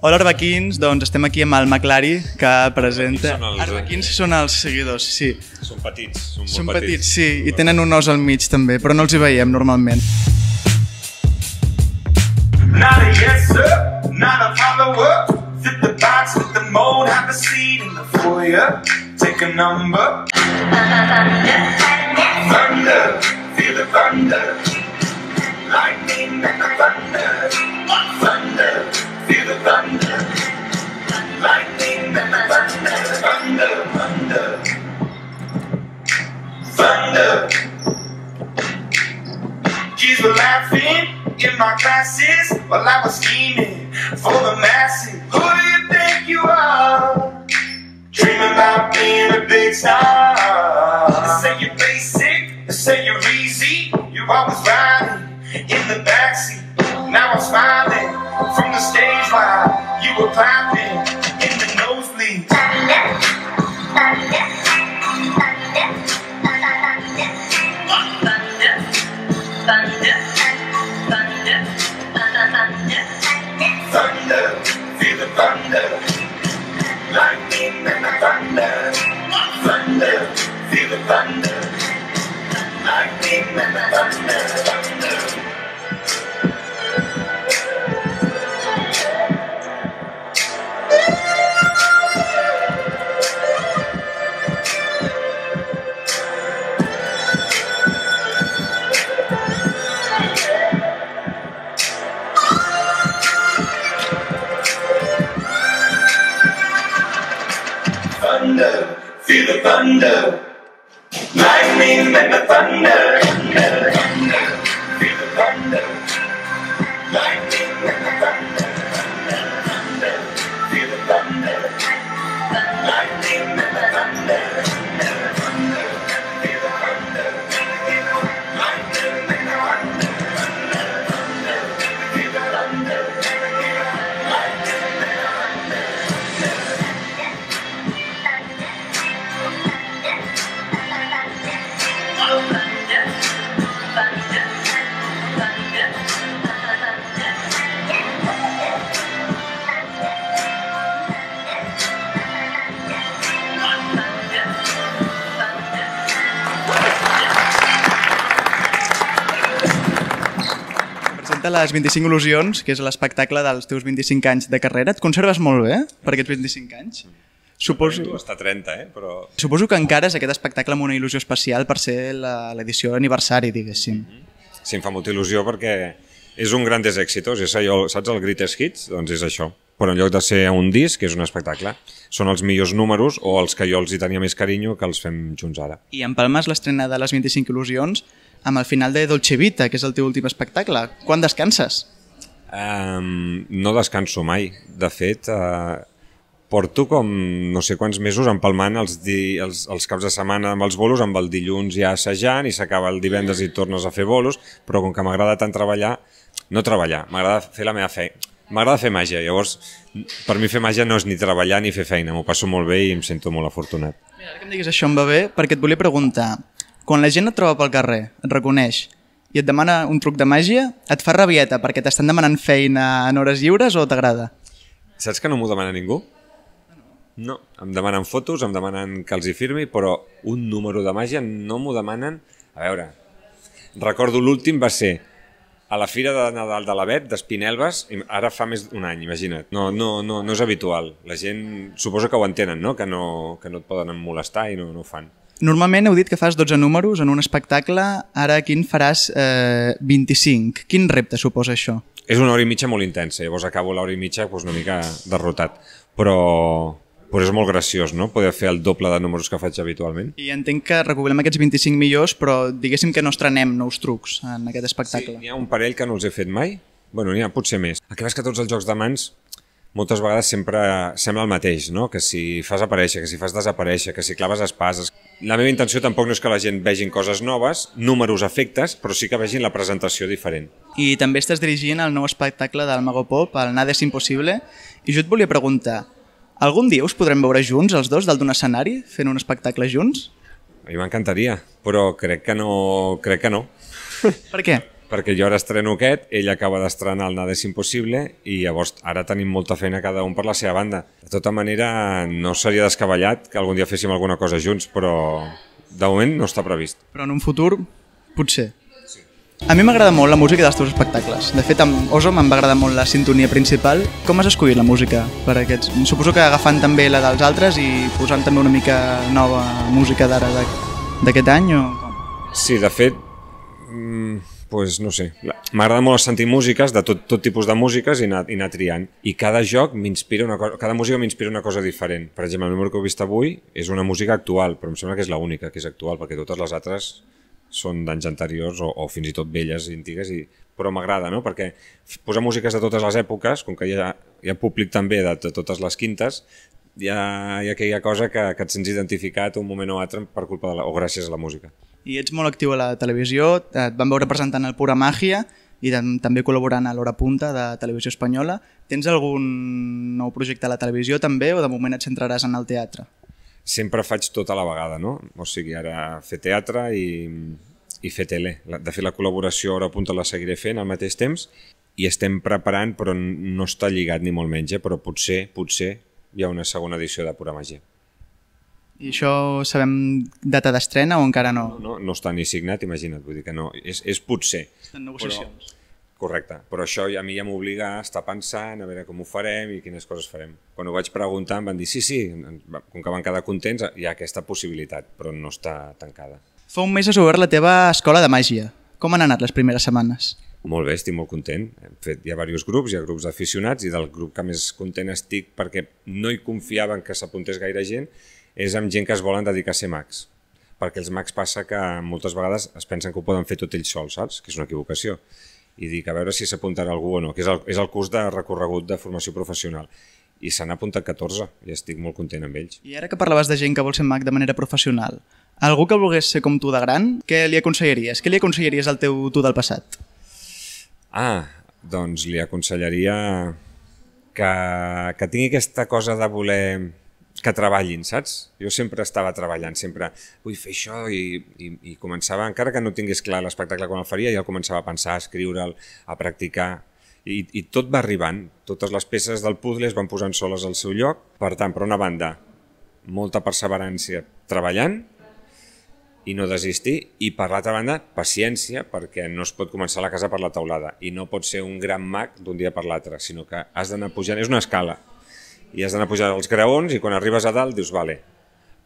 Hola, Arbequins, doncs estem aquí amb el Maclari, que presenta... Arbequins Arbequins són els seguidors, sí. Són petits, són molt Són petits, sí, i tenen un os al mig també, però no els hi veiem normalment. Not a yes sir, not a follower. Fit the box with the mold, have a seat in the foyer. Take a number. Thunder, feel the thunder. Lightning and the thunder. Thunder, feel the thunder. Lightning and the thunder. Thunder, thunder. Thunder. Kids were laughing in my classes while I was scheming for the masses. Who do you think you are? Dreaming about being a big star. They say you're basic, they say you're easy. You're always riding in the backseat. Now I'm smiling from the stage while you were clapping in the nosebleed. Thunder, feel the thunder. Lightning and the thunder. Thunder, feel the thunder. Lightning and the thunder. Thunder. Thunder, feel the thunder. Lightning and the thunder. Thunder, thunder, feel the thunder. Lightning and the thunder. Thunder, thunder, feel the thunder. Lightning and the thunder. Thunder, thunder, feel the thunder. Lightning and the thunder. Thunder, thunder, feel the thunder. Lightning and the thunder. Presenta les 25 il·lusions, que és l'espectacle dels teus 25 anys de carrera. Et conserves molt bé per aquests 25 anys? Suposo Està 30, però... Suposo que encara és aquest espectacle amb una il·lusió especial per ser l'edició aniversari, diguéssim. Sí, em fa molta il·lusió perquè és un grandes éxitos, és allò, saps el Greatest Hits? Doncs és això. Però en lloc de ser un disc, és un espectacle. Són els millors números o els que jo els hi tenia més carinyo que els fem junts ara. I empalmes l'estrena de les 25 il·lusions amb el final de Dolce Vita, que és el teu últim espectacle. Quan descanses? No descanso mai. De fet, porto com no sé quants mesos empalmant els caps de setmana amb els bolos, amb el dilluns ja assajant i s'acaba el divendres i tornes a fer bolos, però com que m'agrada tant treballar, m'agrada fer la meva feina. M'agrada fer màgia, llavors per mi fer màgia no és ni treballar ni fer feina, m'ho passo molt bé i em sento molt afortunat. Mira, ara que em diguis això em va bé perquè et volia preguntar, quan la gent et troba pel carrer, et reconeix i et demana un truc de màgia, et fa rabieta perquè t'estan demanant feina en hores lliures o t'agrada? Saps que no m'ho demana ningú? No, em demanen fotos, em demanen que els hi firmi, però un número de màgia no m'ho demanen. A veure, recordo l'últim va ser a la Fira de Nadal de l'Avet, d'Espinelves, ara fa més d'un any, imagina't. No és habitual. La gent suposa que ho entenen, no? Que no et poden molestar i no ho fan. Normalment heu dit que fas 12 números en un espectacle, ara quin faràs 25. Quin repte suposa això? És una hora i mitja molt intensa, llavors acabo l'hora i mitja una mica derrotat, però és molt graciós, no?, poder fer el doble de números que faig habitualment. I entenc que recobilem aquests 25 millors, però diguéssim que no estrenem nous trucs en aquest espectacle. Sí, n'hi ha un parell que no els he fet mai, bueno, n'hi ha potser més. El que és que tots els jocs de mans moltes vegades sempre sembla el mateix, no?, que si fas aparèixer, que si fas desaparèixer, que si claves espases. La meva intenció tampoc no és que la gent vegin coses noves, números, efectes, però sí que vegin la presentació diferent. I també estàs dirigint el nou espectacle del Mago Pop, el Nada es Imposible, i jo et volia preguntar, algun dia us podrem veure junts, els dos, dalt d'un escenari, fent un espectacle junts? A mi m'encantaria, però crec que no. Per què? perquè jo ara estreno aquest, ell acaba d'estrenar el Nada és impossible i llavors ara tenim molta feina cada un per la seva banda. De tota manera, no seria descabellat que algun dia féssim alguna cosa junts, però de moment no està previst. Però en un futur, potser. A mi m'agrada molt la música dels teus espectacles. De fet, amb Oso em va agradar molt la sintonia principal. Com has escollit la música per aquests? Suposo que agafant també la dels altres i posant també una mica nova música d'ara d'aquest any o com? Sí, de fet, pues no sé, m'agrada molt sentir músiques, de tot tipus de músiques i anar triant. I cada joc m'inspira una cosa, cada música m'inspira una cosa diferent. Per exemple, el número que heu vist avui és una música actual, però em sembla que és l'única que és actual, perquè totes les altres són d'anys anteriors o fins i tot velles i antigues, però m'agrada, no? Perquè posar músiques de totes les èpoques, com que hi ha públic també de totes les quintes, hi ha aquella cosa que et sents identificat un moment o altre per culpa o gràcies a la música. I ets molt actiu a la televisió, et vam veure presentant el Pura Màgia i també col·laborant a l'Hora Punta de Televisió Espanyola. Tens algun nou projecte a la televisió també o de moment et centraràs en el teatre? Sempre faig tot a la vegada, no? O sigui, ara fer teatre i fer tele. De fet, la col·laboració Hora Punta la seguiré fent al mateix temps i estem preparant, però no està lligat ni molt menys, però potser hi ha una segona edició de Pura Màgia. I això sabem data d'estrena o encara no? No està ni signat, imagina't, vull dir que no, és potser. Estan negociacions. Correcte, però això a mi ja m'obliga a estar pensant, a veure com ho farem i quines coses farem. Quan ho vaig preguntar em van dir sí, com que van quedar contents hi ha aquesta possibilitat, però no està tancada. Fa un mes has obert la teva escola de màgia. Com han anat les primeres setmanes? Molt bé, estic molt content. Hi ha diversos grups, hi ha grups d'aficionats i del grup que més content estic perquè no hi confiava en que s'apuntés gaire gent és amb gent que es volen dedicar a ser mags. Perquè els mags passa que moltes vegades es pensen que ho poden fer tot ells sols, saps? Que és una equivocació. I dic, a veure si s'apuntarà algú o no, que és el curs de recorregut de formació professional. I s'han apuntat 14 i estic molt content amb ells. I ara que parlaves de gent que vol ser mag de manera professional, algú que volgués ser com tu de gran, què li aconsellaries? Què li aconsellaries al teu tu del passat? Doncs li aconsellaria que tingui aquesta cosa de voler que treballin, saps? Jo sempre estava treballant, sempre vull fer això i començava, encara que no tingués clar l'espectacle quan el faria, ja el començava a pensar, a escriure'l, a practicar i tot va arribant, totes les peces del puzzle es van posant soles al seu lloc. Per tant, per una banda, molta perseverància treballant i no desistir, i per l'altra banda, paciència, perquè no es pot començar la casa per la teulada i no pot ser un gran mag d'un dia per l'altre, sinó que has d'anar pujant, és una escala, i has d'anar pujant els graons i quan arribes a dalt dius, vale,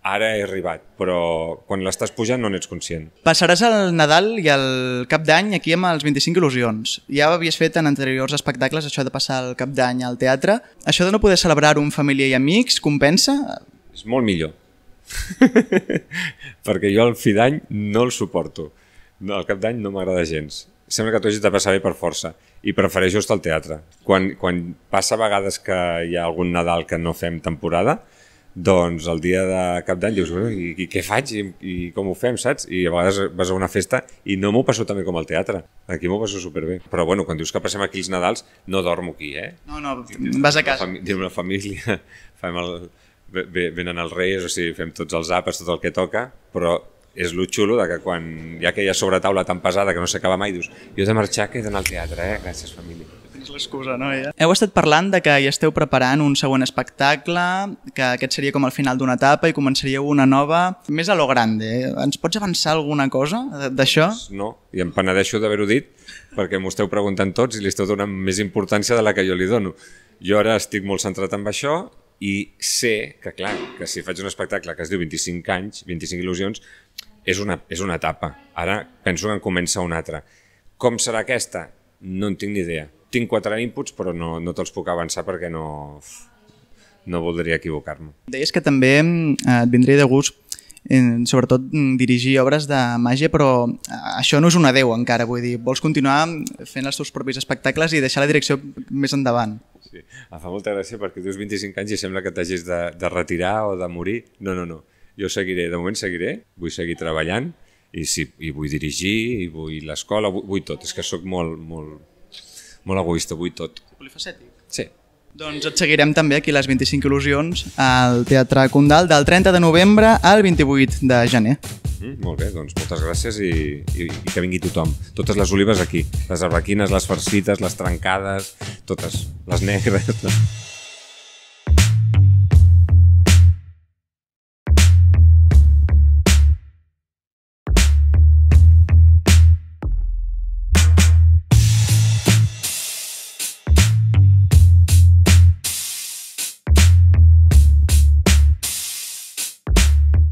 ara he arribat, però quan l'estàs pujant no n'ets conscient. Passaràs el Nadal i el Cap d'Any aquí amb els 25 il·lusions. Ja ho havies fet en anteriors espectacles, això de passar el Cap d'Any al teatre. Això de no poder celebrar-ho amb família i amics, compensa? És molt millor. Perquè jo el fi d'any no el suporto. El Cap d'Any no m'agrada gens. Sembla que t'ho hagis de passar bé per força i prefereixo estar al teatre. Quan passa a vegades que hi ha algun Nadal que no fem temporada, doncs el dia de Cap d'Any dius, i què faig i com ho fem, saps? I a vegades vas a una festa i no m'ho passo també com al teatre. Aquí m'ho passo superbé. Però bueno, quan dius que passem aquí els Nadals, no dormo aquí, No, vas a casa. Diem la família, venen els Reis, o sigui, fem tots els àpats, tot el que toca, però és lo xulo de que quan hi ha aquella sobretaula tan pesada que no s'acaba mai, dius, jo he de marxar que he d'anar al teatre, gràcies família. És l'excusa, no? Ja. Heu estat parlant de que hi esteu preparant un següent espectacle, que aquest seria com el final d'una etapa i començaríeu una nova, més a lo grande. Ens pots avançar alguna cosa d'això? No, i em penedeixo d'haver-ho dit perquè m'ho esteu preguntant tots i li esteu donant més importància de la que jo li dono. Jo ara estic molt centrat en això i sé que, clar, que si faig un espectacle que es diu 25 anys, 25 il·lusions, és una etapa. Ara penso que en comença una altra. Com serà aquesta? No en tinc ni idea. Tinc 4 inputs, però no te'ls puc avançar perquè no voldria equivocar-me. Deies que també et vindria de gust sobretot dirigir obres de màgia, però això no és un adeu encara, vull dir, vols continuar fent els teus propis espectacles i deixar la direcció més endavant. Sí, em fa molta gràcia perquè dius 25 anys i sembla que t'hagis de retirar o de morir. No. Jo seguiré, de moment seguiré, vull seguir treballant i vull dirigir, i vull l'escola, vull tot. És que sóc molt egoista, vull tot. Polifacètic? Sí. Doncs et seguirem també aquí les 25 il·lusions al Teatre Condal del 30 de novembre al 28 de gener. Molt bé, doncs moltes gràcies i que vingui tothom. Totes les olives aquí, les arbequines, les farcites, les trencades, totes, les negres...